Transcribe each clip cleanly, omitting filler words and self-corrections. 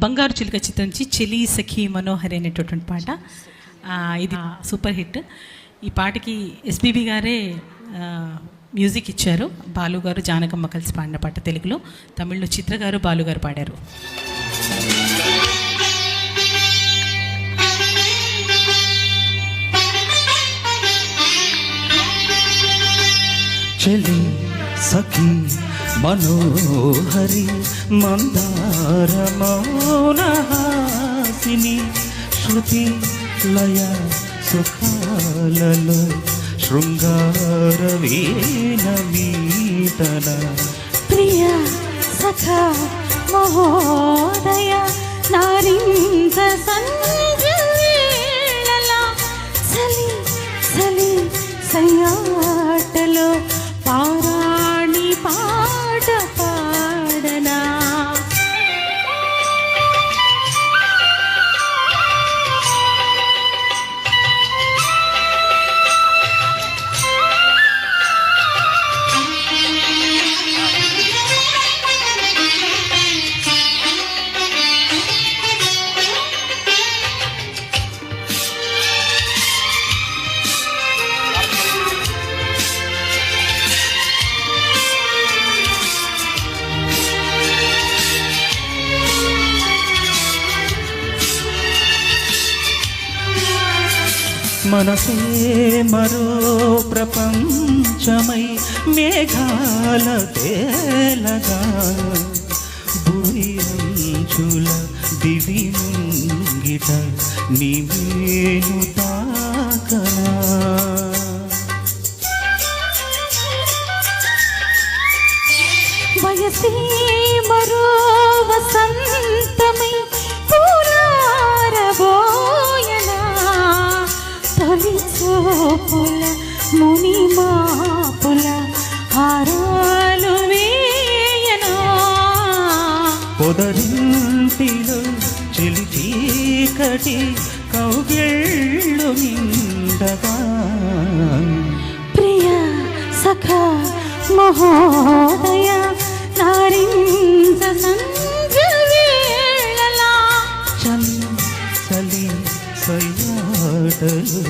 బంగారు చిలుక చిత్రం నుంచి చెలి సఖీ మనోహరి అనేటటువంటి పాట. ఇది సూపర్ హిట్. ఈ పాటకి ఎస్పీబీ గారే మ్యూజిక్ ఇచ్చారు. బాలు గారు జానకమ్మ కలిసి పాడిన పాట తెలుగులో. తమిళ్లో చిత్ర గారు బాలు గారు పాడారు. చెలి సఖీ మనోహరి మందార మౌనహాసిని శృతి లయ సుఖాలలో శృంగార వీణ మీటన ప్రియ సఖా మహోదయ నారింద సంజవేళలా చలి చలి సయ్యాటలో పారాణి పాట పాడనా. మనసే మరో ప్రపంచమై మేఘాల తేలగా భూయంచుల దివి ముంగిట నీవేను తాకనా. వయసే మరో వసంతమై పూలారబోయనా తొలి చూపుల ముని మాపుల హారాలు వేయనా. పొదరింటిలో చెలి చీకటి కౌగిళ్ళు నిండగా ప్రియ సఖా మహోదయ నారింద సంజవేళలా చలి చలి సయ్యాటలు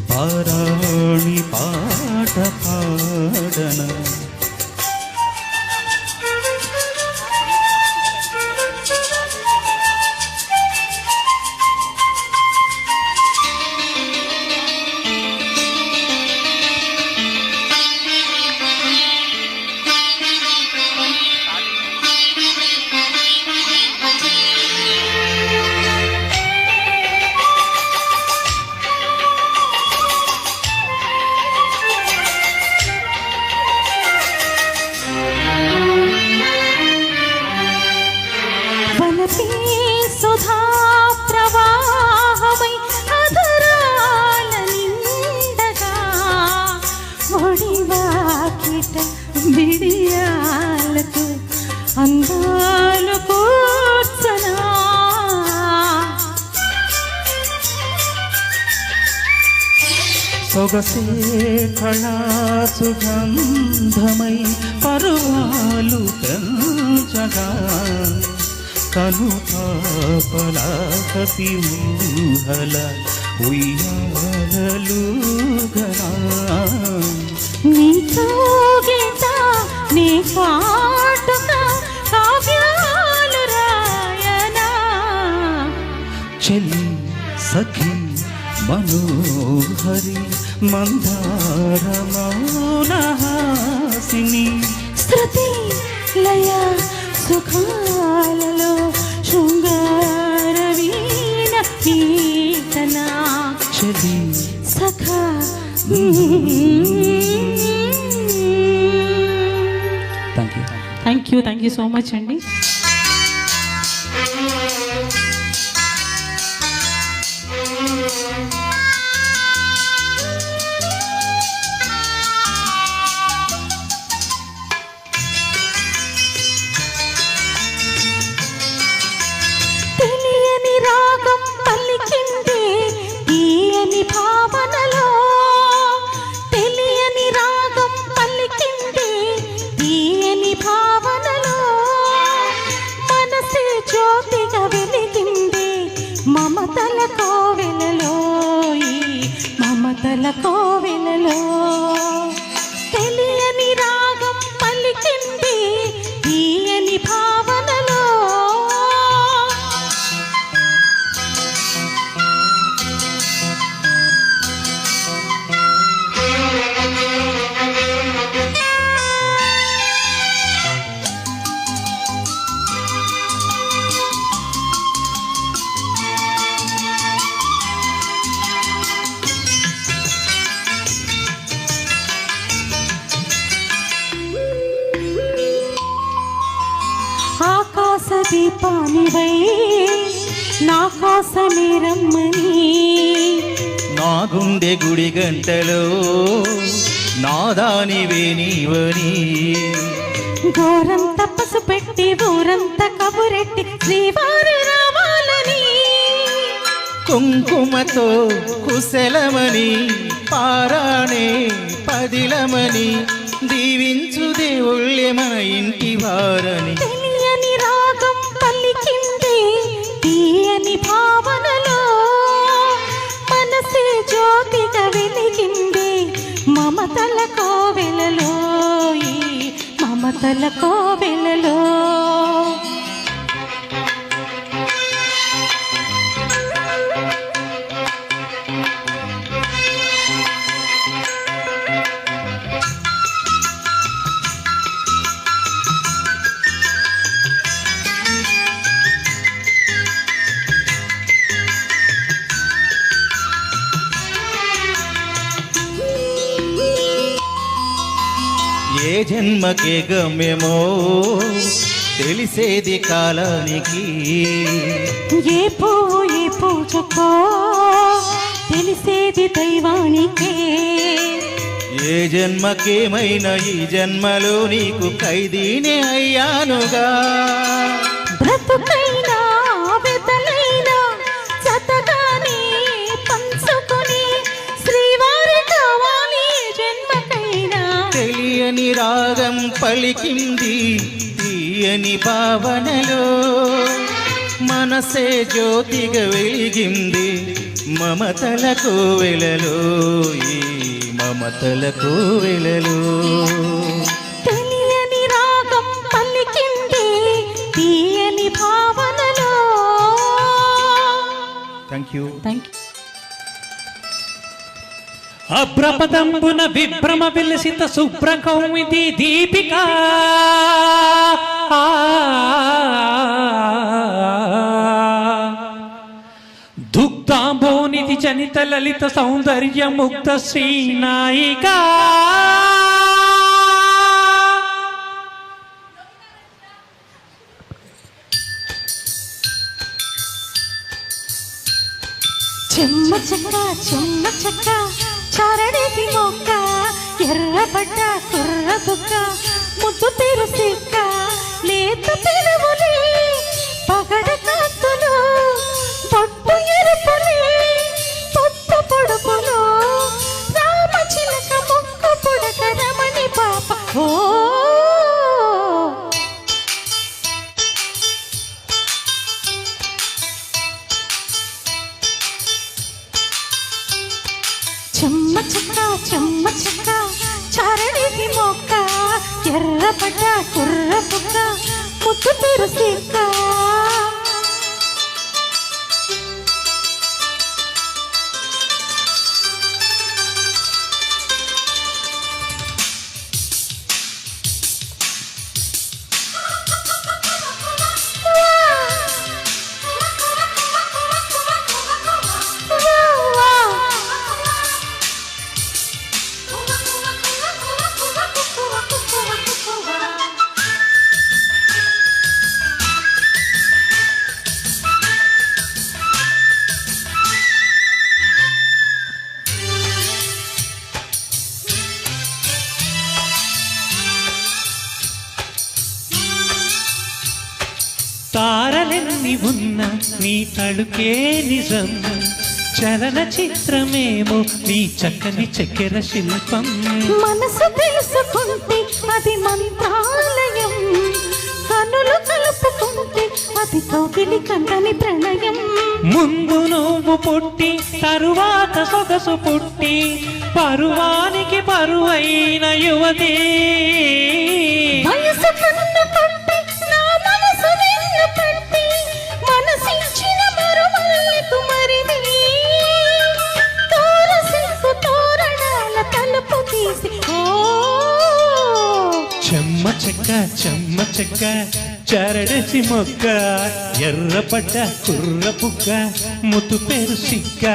పారాణి పాట పాడన. సుధా ప్రవాహమై అధరాల నిండగా ఒడివాకిట బిడియాలతో అందాలు కూర్చనా. సొగసే కళా సుగంధమై పరువాలు పెంచగా కను పాపలా కసి ఊహల ఉయ్యాలలుగనా. నీ తోగిట నీ పాటుక కావ్యాలు రాయనా. చెలి సఖీ మనోహరి మందార మౌనహాసిని శృతి లయ సుఖాలలో శృంగార వీణ పీతనా. చెలి సఖా థ్యాంక్ యూ సో మచ్ అండి. దీపానివై నా కోసమే రమ్మని నా గుండె గుడి గంటలో నాదానివే నీవని గోరంత పసు పెట్టి ఊరంత కబురెట్టి శ్రీవారి రావాలని కుంకుమతో కుశలమని పారాణే పదిలమని దీవించు దేవుళ్ళే మన ఇంటి వారని తెలియని రాగం పలికింది తీయని భావనలో మనసే జ్యోతిగా వెలిగింది మమతల కోవెలలో ఈ మమతల కోవెలలో ఏ జన్మకే గమ్యమో తెలిసేది కాలానికి ఏ పువ్వు ఏ పూజకో తెలిసేది దైవానికే ఏ జన్మకేమైనా ఈ జన్మలో నీకు ఖైదీనే అయ్యానుగా బ్రతుకైనా వెతలైనా జతగానే పంచుకొని శ్రీవారి కావాలి జన్మకైనా తెలియని రాగం పలికింది తీయని భావనలో మనసే జ్యోతిగా వెలిగింది మమతల కోవెలలో ఈ మమతల కోవెలలో తెలియని రాగం పలికింది తీయని భావనలో థ్యాంక్ యూ అభ్రపదంబున విభ్రమ విలసిత శుభ్ర కౌమిది దీపిక దుగ్ధాంబోనిధి జనిత లలిత సౌందర్య ముక్త శ్రీనాయిక చెమ్మ చెక్క చరణిది మొక్క ఎర్రబడ్డ కుర్ర బుక్క ముద్దు పేరు సిక్క లేత పిలువులి పగడ కాతులు పొట్టు ఎరుపులి పొట్టు పొడుపులు రామ చిలక ముక్కు పుడక రమణి పాప ఓ చెమ్మ చెక్క చరణిది మొక్క ఎర్రబడ్డ కుర్ర బుక్క ముద్దు పేరు సిక్క తారలెన్ని ఉన్న నీ తడుకే నిజం చలన చిత్రమేమో నీ చక్కని చక్కెర శిల్పం మనసు తెలుసుకుంటే అది మంత్రాలయం కనులు కలుపుకుంటే అది కోకిలి కందని ప్రణయం ముందు నువ్వు పుట్టి తరువాత సొగసు పుట్టి పరువానికి పరువైన యువతి వయసు కన్ను పట్టి నా మనసు వెన్ను పట్టి మనసిచ్చిన మరుమల్లకు మరిది తోర సిక్కు తోరణాల తలుపు తీసి ఓ చెమ్మ చెక్క చరడసి మొక్క ఎర్రపడ్డ కుర్ర పుక్క ముతు పేరు సిక్క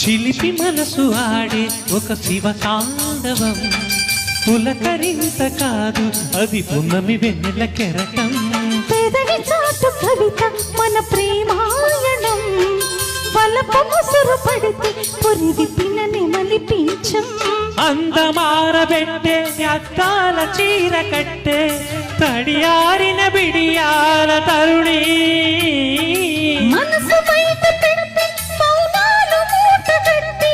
చిలిపి మనసు ఆడే ఒక శివ తాండవం పులకరింత కాదు అది పున్నమి వెన్నెల కెరటం పెదవి చాటు కవిత మన ప్రేమాయణం బలపు ముసురు పడితే పొరిది పినని మలిపించం అందమారబెట్టే అద్దాల చీర కట్టే తడియారిన బిడియాల తరుణి మనసు బయట పెట్టి మౌనాలు మూట కట్టి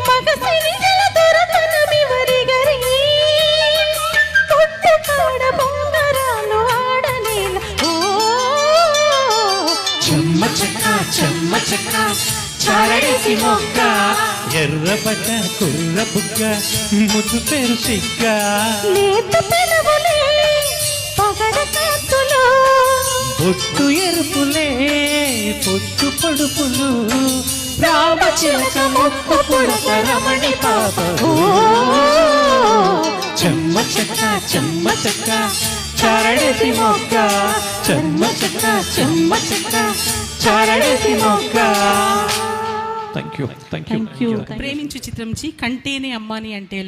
మగసిరి గల దొరతనమి వరిగరి పుట్టు కాడ బొంగరాలు ఆడనేల ఓ చెమ్మ చెక్క చారడేసి మొక్క ఎర్రబడ్డ కుర్ర బుగ్గ ముద్దు పేరు సిగ్గ లేత పెదవులే పగడ కాంతులు బొట్టు ఎరుపులే పొట్టు పొడుపులు రామచిలక ముక్కు పుడక రమణి పాప చెమ్మ చెక్క చారడేసి మొక్క చెమ్మ చెక్క చారడేసి మొక్క థ్యాంక్ యూ ప్రేమించు చిత్రం కంటేనే అమ్మాని అంటే